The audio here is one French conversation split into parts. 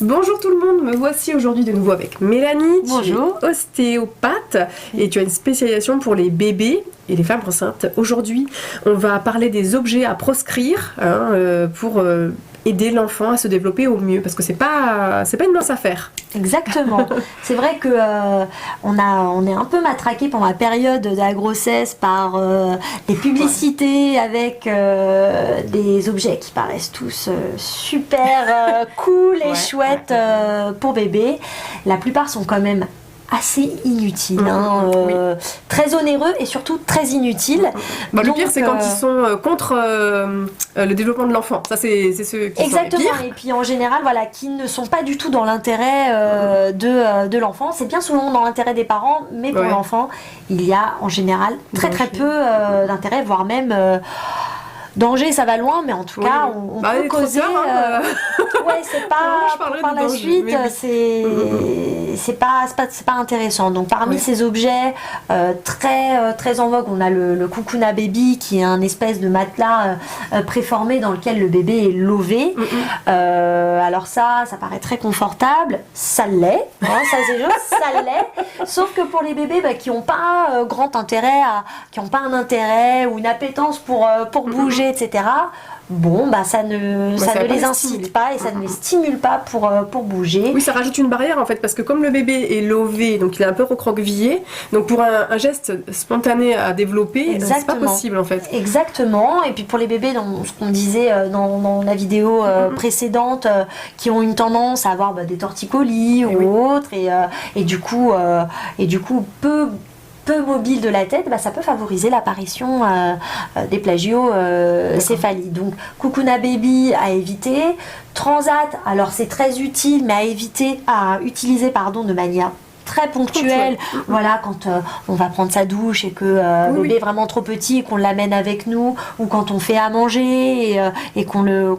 Bonjour tout le monde, me voici aujourd'hui de nouveau avec Mélanie. Bonjour. Tu es ostéopathe et tu as une spécialisation pour les bébés et les femmes enceintes. Aujourd'hui, on va parler des objets à proscrire pour aider l'enfant à se développer au mieux, parce que c'est pas une mince affaire. Exactement. C'est vrai que on est un peu matraqué pendant la période de la grossesse par des publicités avec des objets qui paraissent tous super cool et chouettes pour bébé. La plupart sont quand même assez inutiles, très onéreux et surtout très inutiles. Le pire, c'est quand ils sont contre le développement de l'enfant. Ça, c'est ceux qui exactement. sont les pires. Et puis en général, voilà, qui ne sont pas du tout dans l'intérêt de l'enfant. C'est bien souvent dans l'intérêt des parents, mais pour l'enfant, il y a en général très peu d'intérêt, voire même danger, ça va loin, mais en tout cas, on peut causer. C'est pas par la suite, c'est pas intéressant. Donc parmi ces objets très en vogue, on a le Kukuna Baby, qui est un espèce de matelas préformé dans lequel le bébé est lové. Alors ça paraît très confortable, ça l'est, ça c'est juste, ça l'est. Sauf que pour les bébés qui n'ont pas grand intérêt, qui n'ont pas un intérêt ou une appétence pour bouger, etc. Ça ne les incite pas et ça ne les stimule pas pour bouger. Oui, ça rajoute une barrière en fait, parce que comme le bébé est lové, donc il est un peu recroquevillé, donc pour un geste spontané à développer, c'est pas possible en fait. Exactement. Et puis pour les bébés, dans ce qu'on disait dans la vidéo précédente, qui ont une tendance à avoir des torticolis ou autres, et du coup peu mobile de la tête, ça peut favoriser l'apparition des plagiocéphalies. Donc Kukuna Baby à éviter. Transat, alors c'est très utile, mais à utiliser de manière très ponctuelle. Voilà, quand on va prendre sa douche et que le bébé est vraiment trop petit et qu'on l'amène avec nous, ou quand on fait à manger et qu'on le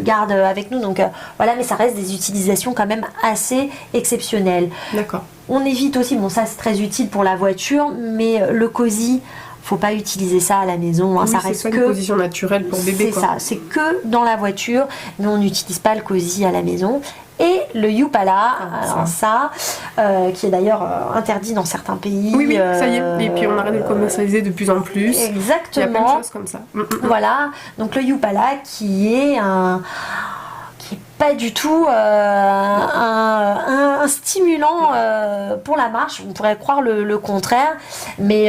garde avec nous. Donc voilà, mais ça reste des utilisations quand même assez exceptionnelles. D'accord. On évite aussi, ça c'est très utile pour la voiture, mais le cosy, faut pas utiliser ça à la maison. Ça reste une position naturelle pour bébé. C'est ça, c'est que dans la voiture, mais on n'utilise pas le cosy à la maison. Et le Yupala, qui est d'ailleurs interdit dans certains pays. Oui, ça y est. Et puis on arrête de le commercialiser de plus en plus. Exactement. Il y a plein de choses comme ça. Voilà, donc le Yupala qui est pas du tout un stimulant pour la marche. On pourrait croire le contraire, mais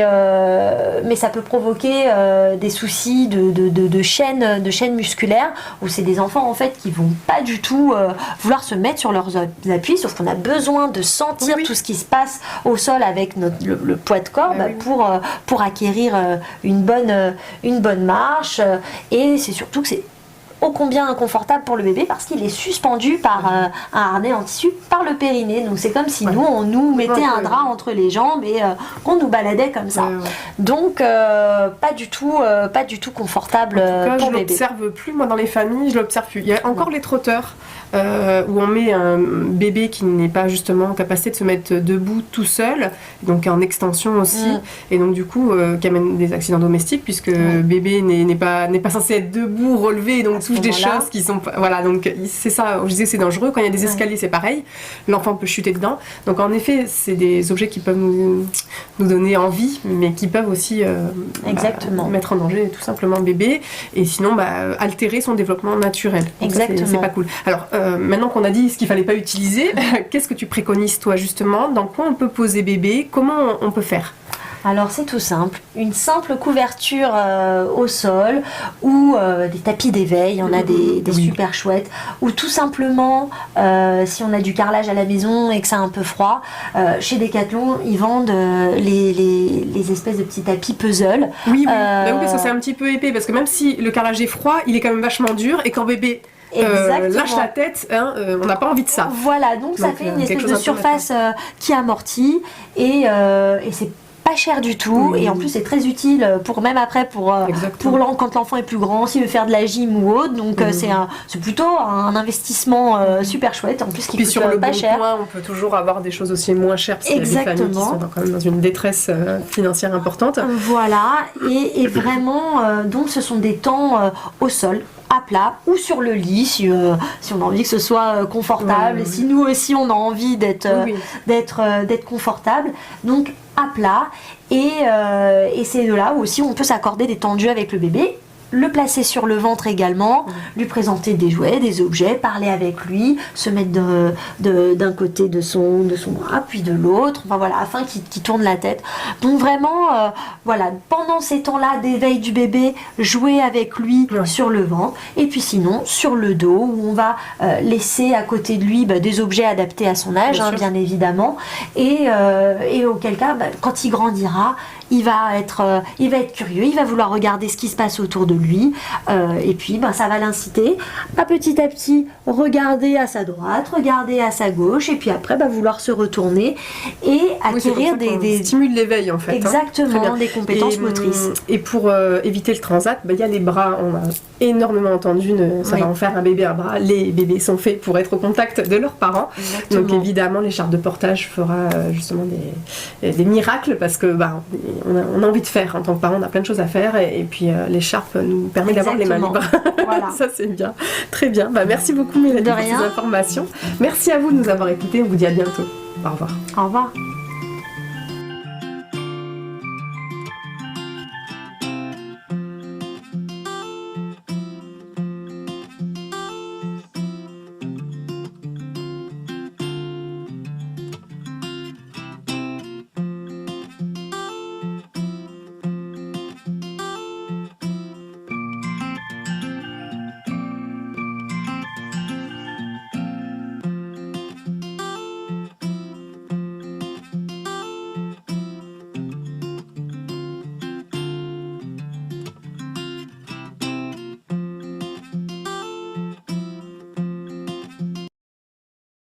ça peut provoquer des soucis de chaîne musculaire, où c'est des enfants en fait qui vont pas du tout vouloir se mettre sur leurs appuis, sauf qu'on a besoin de sentir tout ce qui se passe au sol avec le poids de corps pour acquérir une bonne marche. Et c'est surtout que c'est ô combien inconfortable pour le bébé, parce qu'il est suspendu par un harnais en tissu par le périnée. Donc c'est comme si on nous mettait un drap entre les jambes et qu'on nous baladait comme ça. Donc pas du tout confortable pour le bébé. Je l'observe plus, moi, dans les familles, je l'observe plus. Il y a encore les trotteurs où on met un bébé qui n'est pas justement en capacité de se mettre debout tout seul, donc en extension aussi, et donc du coup qui amène des accidents domestiques, puisque bébé n'est pas censé être debout, relevé, donc touche des choses qui sont donc c'est ça, je disais, c'est dangereux. Quand il y a des escaliers, c'est pareil, l'enfant peut chuter dedans. Donc en effet, c'est des objets qui peuvent nous donner envie, mais qui peuvent aussi mettre en danger tout simplement bébé, et sinon altérer son développement naturel. Donc exactement. C'est pas cool. Alors maintenant qu'on a dit ce qu'il fallait pas utiliser, qu'est-ce que tu préconises toi justement? Dans quoi on peut poser bébé? Comment on peut faire? Alors c'est tout simple, une simple couverture au sol, ou des tapis d'éveil, il y en a des super chouettes, ou tout simplement si on a du carrelage à la maison et que c'est un peu froid, chez Decathlon ils vendent les espèces de petits tapis puzzle. Oui, parce que c'est un petit peu épais, parce que même si le carrelage est froid, il est quand même vachement dur, et quand bébé lâche la tête, on n'a pas envie de ça. Voilà, donc ça fait une espèce de surface qui amortit, et c'est pas cher du tout, et en plus c'est très utile pour quand l'enfant est plus grand, s'il veut faire de la gym ou autre. Donc c'est plutôt un investissement super chouette, en plus qui coûte sur le pas cher. Point, on peut toujours avoir des choses aussi moins chères, parce qu'il y a des familles qui sont quand même dans une détresse financière importante. Voilà, et vraiment donc ce sont des temps au sol à plat ou sur le lit si on a envie que ce soit confortable, et si nous aussi on a envie d'être confortable. Donc à plat, et c'est de là où aussi on peut s'accorder des temps de jeu avec le bébé. Le placer sur le ventre également, lui présenter des jouets, des objets, parler avec lui, se mettre d'un côté de son bras, puis de l'autre, enfin voilà, afin qu'il tourne la tête. Donc vraiment, voilà, pendant ces temps-là d'éveil du bébé, jouer avec lui sur le ventre, et puis sinon sur le dos, où on va laisser à côté de lui des objets adaptés à son âge, bien évidemment, et auquel cas, quand il grandira, il va être curieux, il va vouloir regarder ce qui se passe autour de lui, et puis ça va l'inciter à petit regarder à sa droite, regarder à sa gauche, et puis après vouloir se retourner et acquérir des stimule l'éveil en fait. Exactement, des compétences motrices. Et pour éviter le transat, il y a les bras, on a énormément entendu, ça va en faire un bébé à bras. Les bébés sont faits pour être au contact de leurs parents. Exactement. Donc évidemment l'écharpe de portage fera justement des miracles, parce que on a envie de faire en tant que parent, on a plein de choses à faire, et puis l'écharpe nous permet d'avoir les mains libres. Voilà. Ça c'est bien, très bien. Merci beaucoup Mélanie pour ces informations. Merci à vous de nous avoir écoutés, on vous dit à bientôt. Au revoir. Au revoir.